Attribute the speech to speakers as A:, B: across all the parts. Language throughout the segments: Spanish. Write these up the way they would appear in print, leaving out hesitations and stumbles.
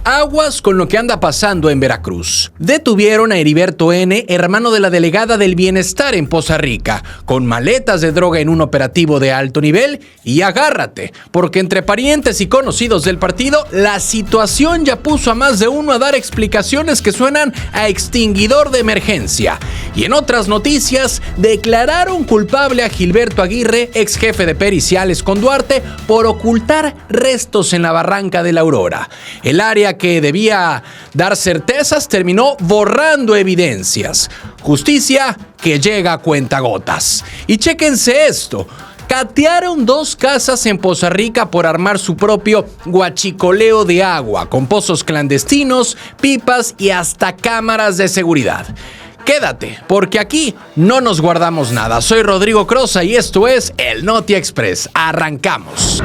A: Aguas con lo que anda pasando en Veracruz. Detuvieron a Heriberto N., hermano de la delegada del Bienestar en Poza Rica, con maletas de droga en un operativo de alto nivel. Y agárrate, porque entre parientes y conocidos del partido, la situación ya puso a más de uno a dar explicaciones que suenan a extinguidor de emergencia. Y en otras noticias, declararon culpable a Gilberto Aguirre, ex jefe de periciales con Duarte, por ocultar restos en la barranca de la Aurora. El área que debía dar certezas terminó borrando evidencias. Justicia que llega a cuentagotas. Y chéquense esto. Catearon 2 casas en Poza Rica por armar su propio guachicoleo de agua, con pozos clandestinos, pipas y hasta cámaras de seguridad. Quédate, porque aquí no nos guardamos nada. Soy Rodrigo Crosa y esto es el Noti Express. Arrancamos.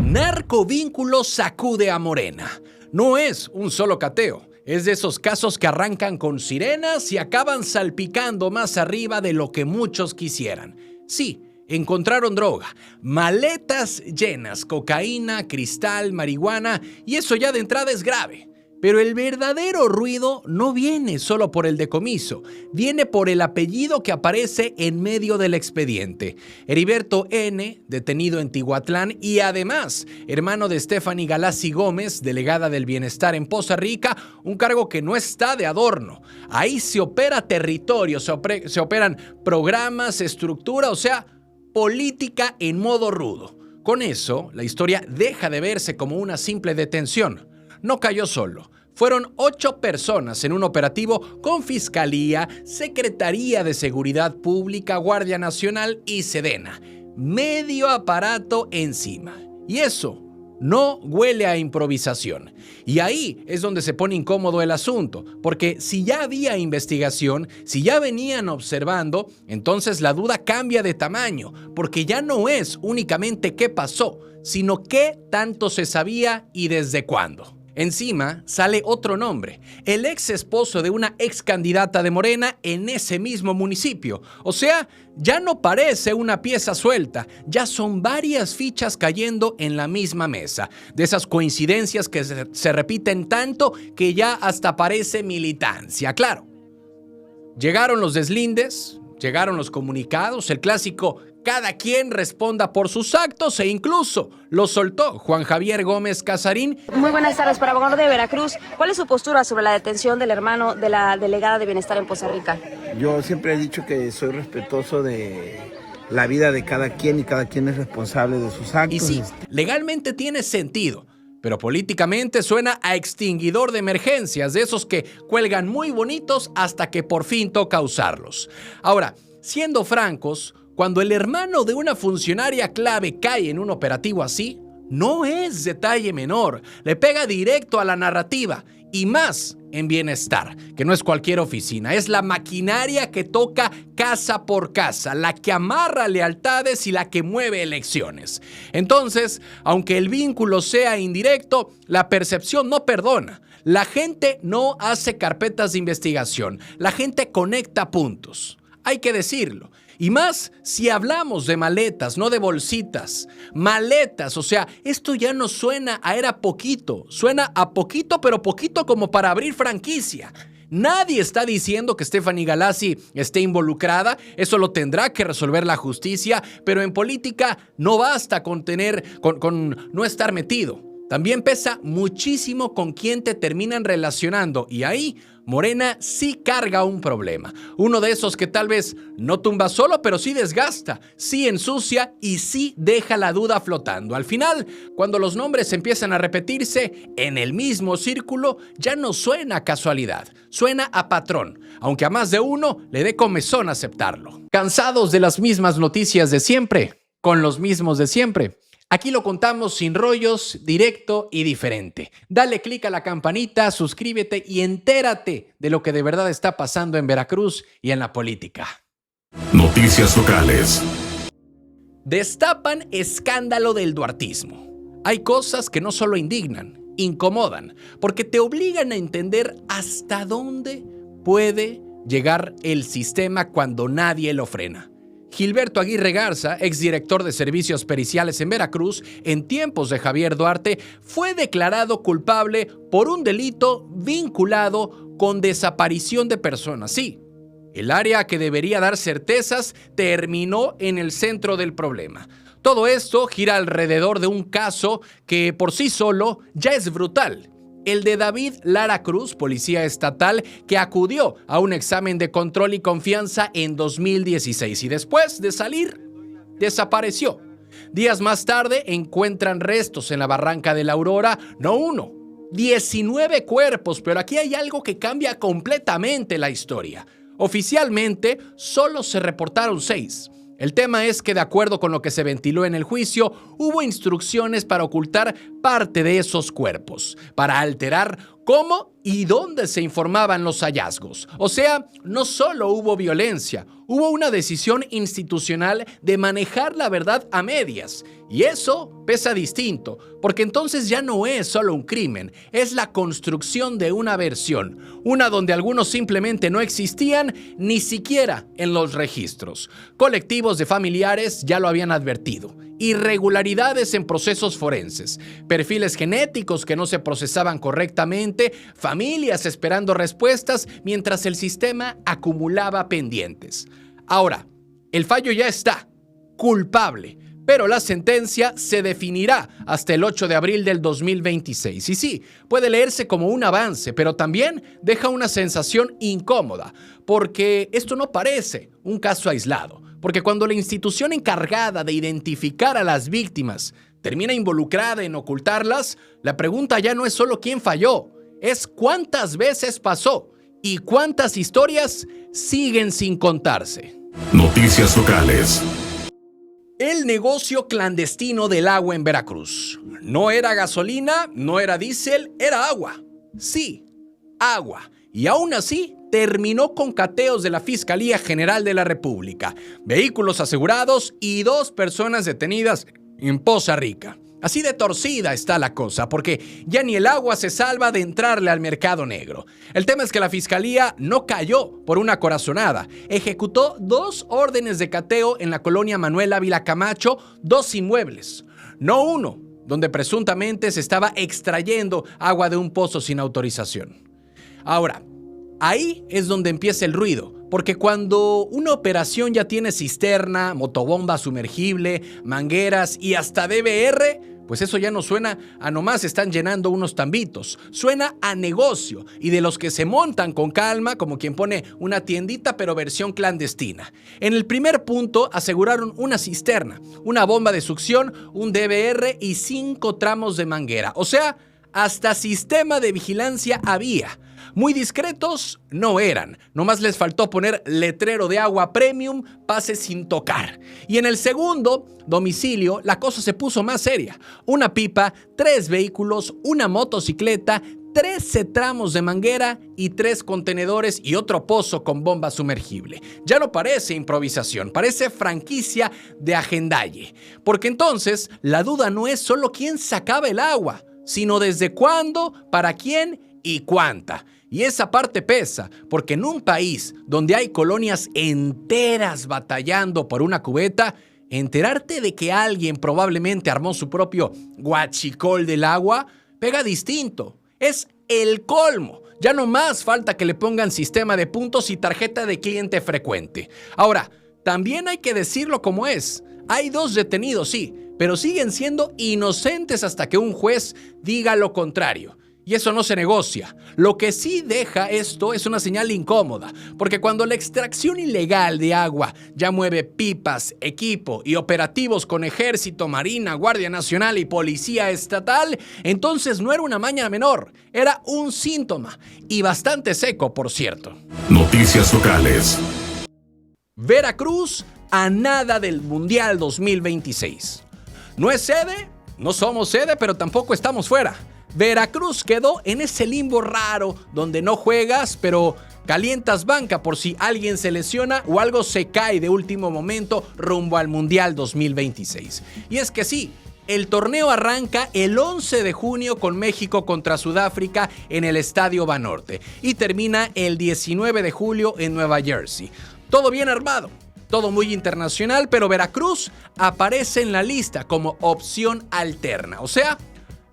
A: Narcovínculo sacude a Morena. No es un solo cateo. Es de esos casos que arrancan con sirenas y acaban salpicando más arriba de lo que muchos quisieran. Sí, encontraron droga, maletas llenas, cocaína, cristal, marihuana, y eso ya de entrada es grave. Pero el verdadero ruido no viene solo por el decomiso, viene por el apellido que aparece en medio del expediente. Heriberto N., detenido en Tihuatlán y además hermano de Stephanie Galassi Gómez, delegada del Bienestar en Poza Rica, un cargo que no está de adorno. Ahí se opera territorio, se operan programas, estructura, o sea, política en modo rudo. Con eso, la historia deja de verse como una simple detención. No cayó solo. Fueron 8 personas en un operativo con Fiscalía, Secretaría de Seguridad Pública, Guardia Nacional y Sedena. Medio aparato encima. Y eso no huele a improvisación. Y ahí es donde se pone incómodo el asunto, porque si ya había investigación, si ya venían observando, entonces la duda cambia de tamaño, porque ya no es únicamente qué pasó, sino qué tanto se sabía y desde cuándo. Encima sale otro nombre, el ex esposo de una ex candidata de Morena en ese mismo municipio. O sea, ya no parece una pieza suelta, ya son varias fichas cayendo en la misma mesa. De esas coincidencias que se repiten tanto que ya hasta parece militancia. Claro, llegaron los deslindes, llegaron los comunicados, el clásico cada quien responda por sus actos e incluso lo soltó Juan Javier Gómez Casarín.
B: Muy buenas tardes, para abogado de Veracruz. ¿Cuál es su postura sobre la detención del hermano de la delegada de Bienestar en Poza Rica?
C: Yo siempre he dicho que soy respetuoso de la vida de cada quien y cada quien es responsable de sus actos.
A: Y sí, legalmente tiene sentido, pero políticamente suena a extinguidor de emergencias, de esos que cuelgan muy bonitos hasta que por fin toca usarlos. Ahora, siendo francos, cuando el hermano de una funcionaria clave cae en un operativo así, no es detalle menor, le pega directo a la narrativa y más en Bienestar, que no es cualquier oficina, es la maquinaria que toca casa por casa, la que amarra lealtades y la que mueve elecciones. Entonces, aunque el vínculo sea indirecto, la percepción no perdona. La gente no hace carpetas de investigación, la gente conecta puntos. Hay que decirlo. Y más si hablamos de maletas, no de bolsitas. Maletas, o sea, esto ya no suena a era poquito. Suena a poquito, pero poquito como para abrir franquicia. Nadie está diciendo que Stephanie Galassi esté involucrada. Eso lo tendrá que resolver la justicia. Pero en política no basta con no estar metido. También pesa muchísimo con quién te terminan relacionando. Y ahí Morena sí carga un problema. Uno de esos que tal vez no tumba solo, pero sí desgasta, sí ensucia y sí deja la duda flotando. Al final, cuando los nombres empiezan a repetirse en el mismo círculo, ya no suena a casualidad, suena a patrón, aunque a más de uno le dé comezón aceptarlo. ¿Cansados de las mismas noticias de siempre? ¿Con los mismos de siempre? Aquí lo contamos sin rollos, directo y diferente. Dale click a la campanita, suscríbete y entérate de lo que de verdad está pasando en Veracruz y en la política.
D: Noticias locales.
A: Destapan escándalo del duartismo. Hay cosas que no solo indignan, incomodan, porque te obligan a entender hasta dónde puede llegar el sistema cuando nadie lo frena. Gilberto Aguirre Garza, exdirector de Servicios Periciales en Veracruz, en tiempos de Javier Duarte, fue declarado culpable por un delito vinculado con desaparición de personas. Sí, el área que debería dar certezas terminó en el centro del problema. Todo esto gira alrededor de un caso que por sí solo ya es brutal. El de David Lara Cruz, policía estatal, que acudió a un examen de control y confianza en 2016 y después de salir, desapareció. Días más tarde encuentran restos en la barranca de la Aurora, no uno, 19 cuerpos, pero aquí hay algo que cambia completamente la historia. Oficialmente, solo se reportaron 6. El tema es que, de acuerdo con lo que se ventiló en el juicio, hubo instrucciones para ocultar parte de esos cuerpos, para alterar cómo y dónde se informaban los hallazgos. O sea, no solo hubo violencia, hubo una decisión institucional de manejar la verdad a medias. Y eso pesa distinto, porque entonces ya no es solo un crimen, es la construcción de una versión, una donde algunos simplemente no existían ni siquiera en los registros. Colectivos de familiares ya lo habían advertido. Irregularidades en procesos forenses, perfiles genéticos que no se procesaban correctamente, familias esperando respuestas mientras el sistema acumulaba pendientes. Ahora, el fallo ya está, culpable, pero la sentencia se definirá hasta el 8 de abril del 2026. Y sí, puede leerse como un avance, pero también deja una sensación incómoda, porque esto no parece un caso aislado. Porque cuando la institución encargada de identificar a las víctimas termina involucrada en ocultarlas, la pregunta ya no es solo quién falló, es cuántas veces pasó y cuántas historias siguen sin contarse.
D: Noticias locales.
A: El negocio clandestino del agua en Veracruz. No era gasolina, no era diésel, era agua. Sí, agua. Y aún así, terminó con cateos de la Fiscalía General de la República, vehículos asegurados y 2 personas detenidas en Poza Rica. Así de torcida está la cosa, porque ya ni el agua se salva de entrarle al mercado negro. El tema es que la Fiscalía no cayó por una corazonada. Ejecutó 2 órdenes de cateo en la colonia Manuel Ávila Camacho, 2 inmuebles. No uno, donde presuntamente se estaba extrayendo agua de un pozo sin autorización. Ahora, ahí es donde empieza el ruido, porque cuando una operación ya tiene cisterna, motobomba sumergible, mangueras y hasta DVR, pues eso ya no suena a nomás están llenando unos tambitos, suena a negocio y de los que se montan con calma como quien pone una tiendita pero versión clandestina. En el primer punto aseguraron una cisterna, una bomba de succión, un DVR y 5 tramos de manguera, o sea, hasta sistema de vigilancia había. Muy discretos no eran, nomás les faltó poner letrero de agua premium, pase sin tocar. Y en el segundo domicilio la cosa se puso más seria. Una pipa, 3 vehículos, una motocicleta, 13 tramos de manguera y 3 contenedores y otro pozo con bomba sumergible. Ya no parece improvisación, parece franquicia de agendalle. Porque entonces la duda no es solo quién sacaba el agua, sino desde cuándo, para quién y cuánta. Y esa parte pesa, porque en un país donde hay colonias enteras batallando por una cubeta, enterarte de que alguien probablemente armó su propio guachicol del agua, pega distinto. Es el colmo. Ya no más falta que le pongan sistema de puntos y tarjeta de cliente frecuente. Ahora, también hay que decirlo como es. Hay 2 detenidos, sí, pero siguen siendo inocentes hasta que un juez diga lo contrario. Y eso no se negocia. Lo que sí deja esto es una señal incómoda, porque cuando la extracción ilegal de agua ya mueve pipas, equipo y operativos con Ejército, Marina, Guardia Nacional y Policía Estatal, entonces no era una maña menor, era un síntoma, y bastante seco, por cierto.
D: Noticias locales.
A: Veracruz a nada del Mundial 2026. No es sede, no somos sede, pero tampoco estamos fuera. Veracruz quedó en ese limbo raro donde no juegas, pero calientas banca por si alguien se lesiona o algo se cae de último momento rumbo al Mundial 2026. Y es que sí, el torneo arranca el 11 de junio con México contra Sudáfrica en el Estadio Banorte y termina el 19 de julio en Nueva Jersey. Todo bien armado. todo muy internacional, pero Veracruz aparece en la lista como opción alterna. O sea,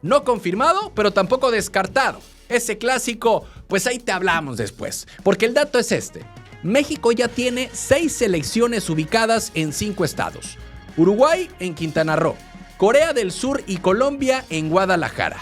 A: no confirmado, pero tampoco descartado. Ese clásico, pues ahí te hablamos después. Porque el dato es este. México ya tiene 6 selecciones ubicadas en 5 estados. Uruguay en Quintana Roo, Corea del Sur y Colombia en Guadalajara,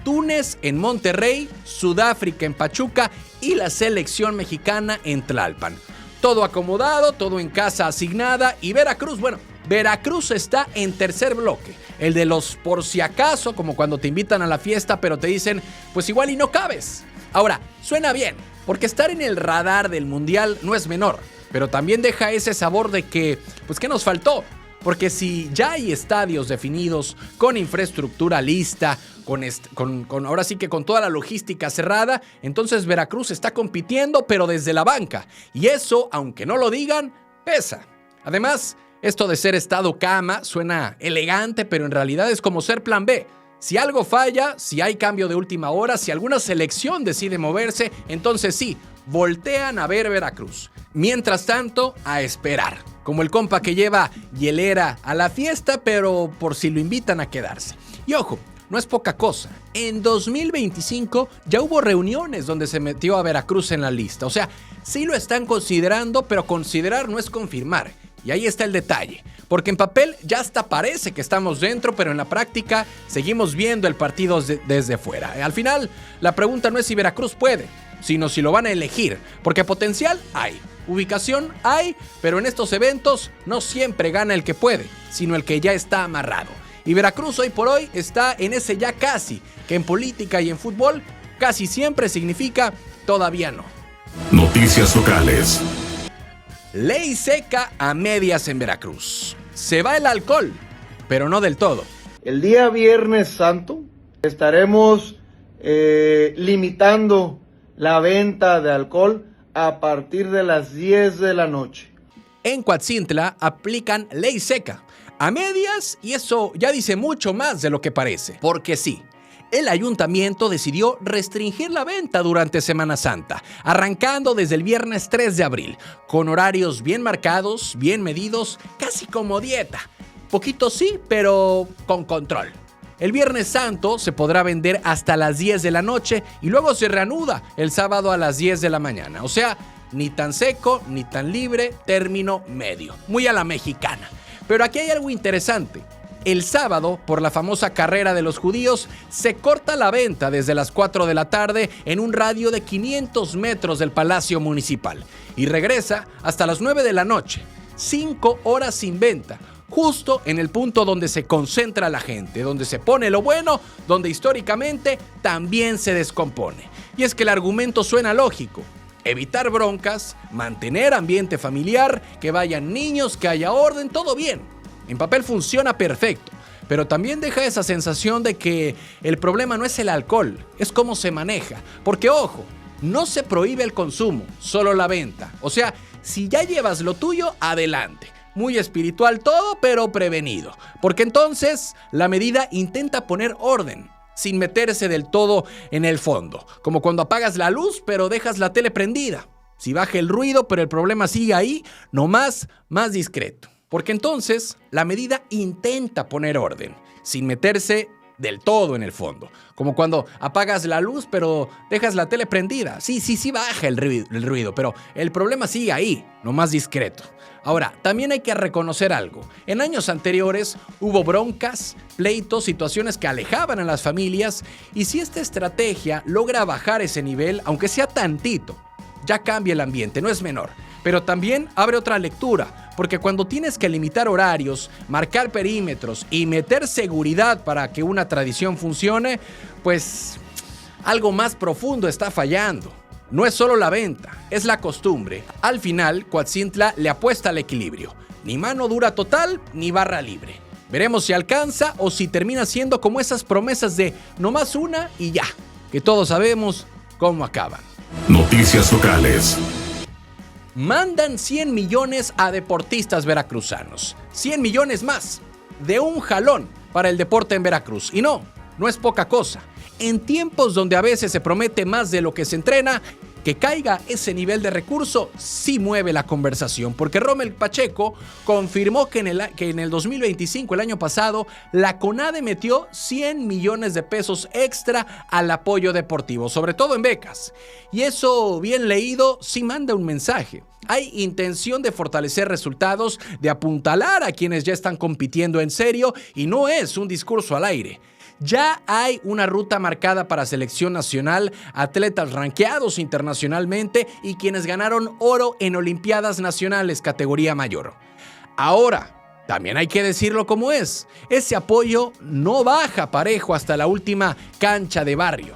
A: Túnez en Monterrey, Sudáfrica en Pachuca y la selección mexicana en Tlalpan. Todo acomodado, todo en casa asignada y Veracruz, bueno, Veracruz está en tercer bloque. El de los por si acaso, como cuando te invitan a la fiesta pero te dicen, pues igual y no cabes. Ahora, suena bien, porque estar en el radar del Mundial no es menor, pero también deja ese sabor de que, pues ¿qué nos faltó? Porque si ya hay estadios definidos, con infraestructura lista, con ahora sí que con toda la logística cerrada, entonces Veracruz está compitiendo, pero desde la banca. Y eso, aunque no lo digan, pesa. Además, esto de ser estado cama suena elegante, pero en realidad es como ser plan B. Si algo falla, si hay cambio de última hora, si alguna selección decide moverse, entonces sí, voltean a ver Veracruz. Mientras tanto, a esperar. Como el compa que lleva hielera a la fiesta, pero por si lo invitan a quedarse. Y ojo, no es poca cosa. En 2025 ya hubo reuniones donde se metió a Veracruz en la lista. O sea, sí lo están considerando, pero considerar no es confirmar. Y ahí está el detalle. Porque en papel ya hasta parece que estamos dentro, pero en la práctica seguimos viendo el partido desde fuera. Al final, la pregunta no es si Veracruz puede, sino si lo van a elegir. Porque potencial hay. Ubicación hay, pero en estos eventos no siempre gana el que puede, sino el que ya está amarrado. Y Veracruz hoy por hoy está en ese ya casi, que en política y en fútbol casi siempre significa todavía no.
D: Noticias locales.
A: Ley seca a medias en Veracruz. Se va el alcohol, pero no del todo.
E: El día Viernes Santo estaremos limitando la venta de alcohol a partir de las 10 de la noche.
A: En Coatzintla aplican ley seca a medias y eso ya dice mucho más de lo que parece. Porque sí, el ayuntamiento decidió restringir la venta durante Semana Santa, arrancando desde el viernes 3 de abril, con horarios bien marcados, bien medidos, casi como dieta. Poquito sí, pero con control. El Viernes Santo se podrá vender hasta las 10 de la noche y luego se reanuda el sábado a las 10 de la mañana. O sea, ni tan seco, ni tan libre, término medio. Muy a la mexicana. Pero aquí hay algo interesante. El sábado, por la famosa carrera de los judíos, se corta la venta desde las 4 de la tarde en un radio de 500 metros del Palacio Municipal y regresa hasta las 9 de la noche. 5 horas sin venta. Justo en el punto donde se concentra la gente, donde se pone lo bueno, donde históricamente también se descompone. Y es que el argumento suena lógico. Evitar broncas, mantener ambiente familiar, que vayan niños, que haya orden, todo bien. En papel funciona perfecto, pero también deja esa sensación de que el problema no es el alcohol, es cómo se maneja. Porque ojo, no se prohíbe el consumo, solo la venta. O sea, si ya llevas lo tuyo, adelante. Muy espiritual todo, pero prevenido. Porque entonces la medida intenta poner orden, sin meterse del todo en el fondo. Como cuando apagas la luz, pero dejas la tele prendida. Si baja el ruido, pero el problema sigue ahí, nomás más discreto. Porque entonces la medida intenta poner orden, sin meterse del todo en el fondo. Como cuando apagas la luz, pero dejas la tele prendida. Sí, baja el ruido, pero el problema sigue ahí, nomás discreto. Ahora, también hay que reconocer algo. En años anteriores hubo broncas, pleitos, situaciones que alejaban a las familias, y si esta estrategia logra bajar ese nivel, aunque sea tantito, ya cambia el ambiente, no es menor. Pero también abre otra lectura, porque cuando tienes que limitar horarios, marcar perímetros y meter seguridad para que una tradición funcione, pues algo más profundo está fallando. No es solo la venta, es la costumbre. Al final, Coatzintla le apuesta al equilibrio. Ni mano dura total, ni barra libre. Veremos si alcanza o si termina siendo como esas promesas de nomás una y ya, que todos sabemos cómo acaban.
D: Noticias locales.
A: Mandan 100 millones a deportistas veracruzanos. 100 millones más, de un jalón para el deporte en Veracruz. Y no es poca cosa. En tiempos donde a veces se promete más de lo que se entrena, Que caiga ese nivel de recurso sí mueve la conversación, porque Rommel Pacheco confirmó que en el 2025, el año pasado, la CONADE metió 100 millones de pesos extra al apoyo deportivo, sobre todo en becas. Y eso, bien leído, sí manda un mensaje. Hay intención de fortalecer resultados, de apuntalar a quienes ya están compitiendo en serio, y no es un discurso al aire. Ya hay una ruta marcada para selección nacional, atletas rankeados internacionalmente y quienes ganaron oro en Olimpiadas Nacionales categoría mayor. Ahora, también hay que decirlo como es, ese apoyo no baja parejo hasta la última cancha de barrio.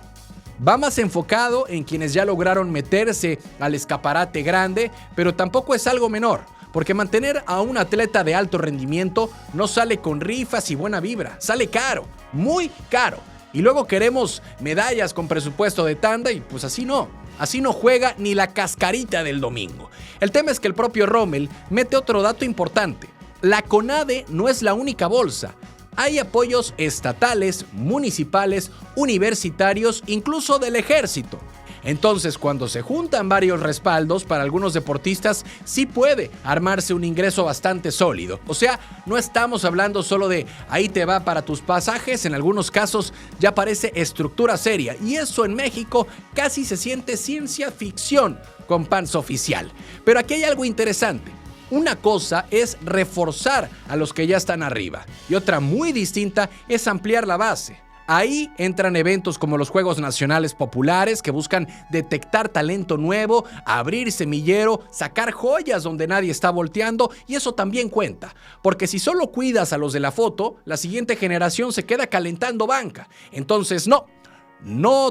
A: Va más enfocado en quienes ya lograron meterse al escaparate grande, pero tampoco es algo menor, porque mantener a un atleta de alto rendimiento no sale con rifas y buena vibra, sale caro, muy caro. Y luego queremos medallas con presupuesto de tanda y pues así no juega ni la cascarita del domingo. El tema es que el propio Rommel mete otro dato importante. La CONADE no es la única bolsa. Hay apoyos estatales, municipales, universitarios, incluso del ejército. Entonces, cuando se juntan varios respaldos para algunos deportistas, sí puede armarse un ingreso bastante sólido. O sea, no estamos hablando solo de ahí te va para tus pasajes, en algunos casos ya parece estructura seria. Y eso en México casi se siente ciencia ficción con panza oficial. Pero aquí hay algo interesante. Una cosa es reforzar a los que ya están arriba y otra muy distinta es ampliar la base. Ahí entran eventos como los Juegos Nacionales Populares que buscan detectar talento nuevo, abrir semillero, sacar joyas donde nadie está volteando y eso también cuenta. Porque si solo cuidas a los de la foto, la siguiente generación se queda calentando banca. Entonces no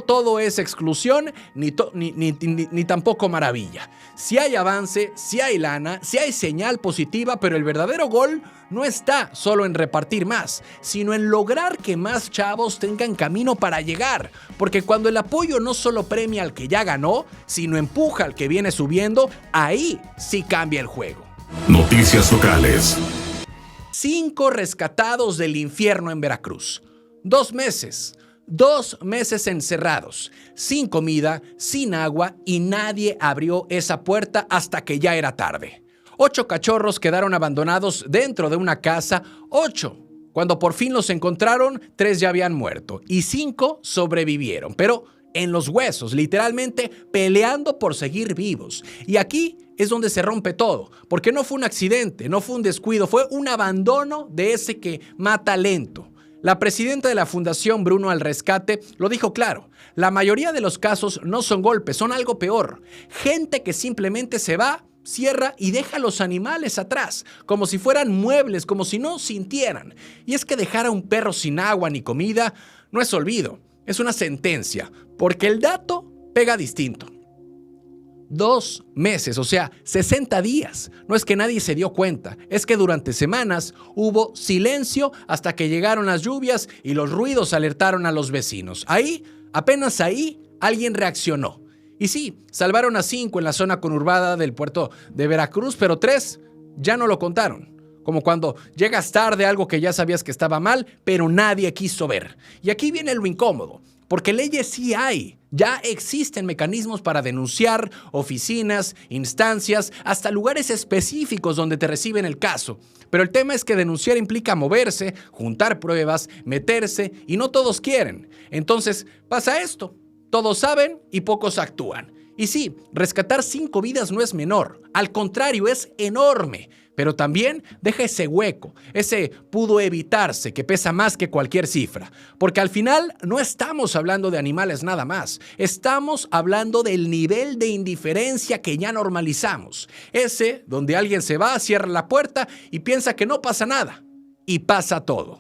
A: todo es exclusión ni tampoco maravilla. Si hay avance, si hay lana, si hay señal positiva, pero el verdadero gol no está solo en repartir más, sino en lograr que más chavos tengan camino para llegar. Porque cuando el apoyo no solo premia al que ya ganó, sino empuja al que viene subiendo, ahí sí cambia el juego.
D: Noticias locales.
A: 5 rescatados del infierno en Veracruz. 2 meses. 2 meses encerrados, sin comida, sin agua y nadie abrió esa puerta hasta que ya era tarde. 8 cachorros quedaron abandonados dentro de una casa, 8. Cuando por fin los encontraron, 3 ya habían muerto y 5 sobrevivieron, pero en los huesos, literalmente peleando por seguir vivos. Y aquí es donde se rompe todo, porque no fue un accidente, no fue un descuido, fue un abandono de ese que mata lento. La presidenta de la Fundación Bruno al Rescate lo dijo claro, la mayoría de los casos no son golpes, son algo peor. Gente que simplemente se va, cierra y deja a los animales atrás, como si fueran muebles, como si no sintieran. Y es que dejar a un perro sin agua ni comida no es olvido, es una sentencia, porque el dato pega distinto. 2 meses, o sea, 60 días. No es que nadie se dio cuenta, es que durante semanas hubo silencio hasta que llegaron las lluvias y los ruidos alertaron a los vecinos. Apenas ahí, alguien reaccionó. Y sí, salvaron a 5 en la zona conurbada del puerto de Veracruz, pero 3 ya no lo contaron. Como cuando llegas tarde a algo que ya sabías que estaba mal, pero nadie quiso ver. Y aquí viene lo incómodo, porque leyes sí hay. Ya existen mecanismos para denunciar, oficinas, instancias, hasta lugares específicos donde te reciben el caso. Pero el tema es que denunciar implica moverse, juntar pruebas, meterse, y no todos quieren. Entonces pasa esto. Todos saben y pocos actúan. Y sí, rescatar 5 vidas no es menor. Al contrario, es enorme. Pero también deja ese hueco, ese pudo evitarse que pesa más que cualquier cifra. Porque al final no estamos hablando de animales nada más. Estamos hablando del nivel de indiferencia que ya normalizamos. Ese donde alguien se va, cierra la puerta y piensa que no pasa nada. Y pasa todo.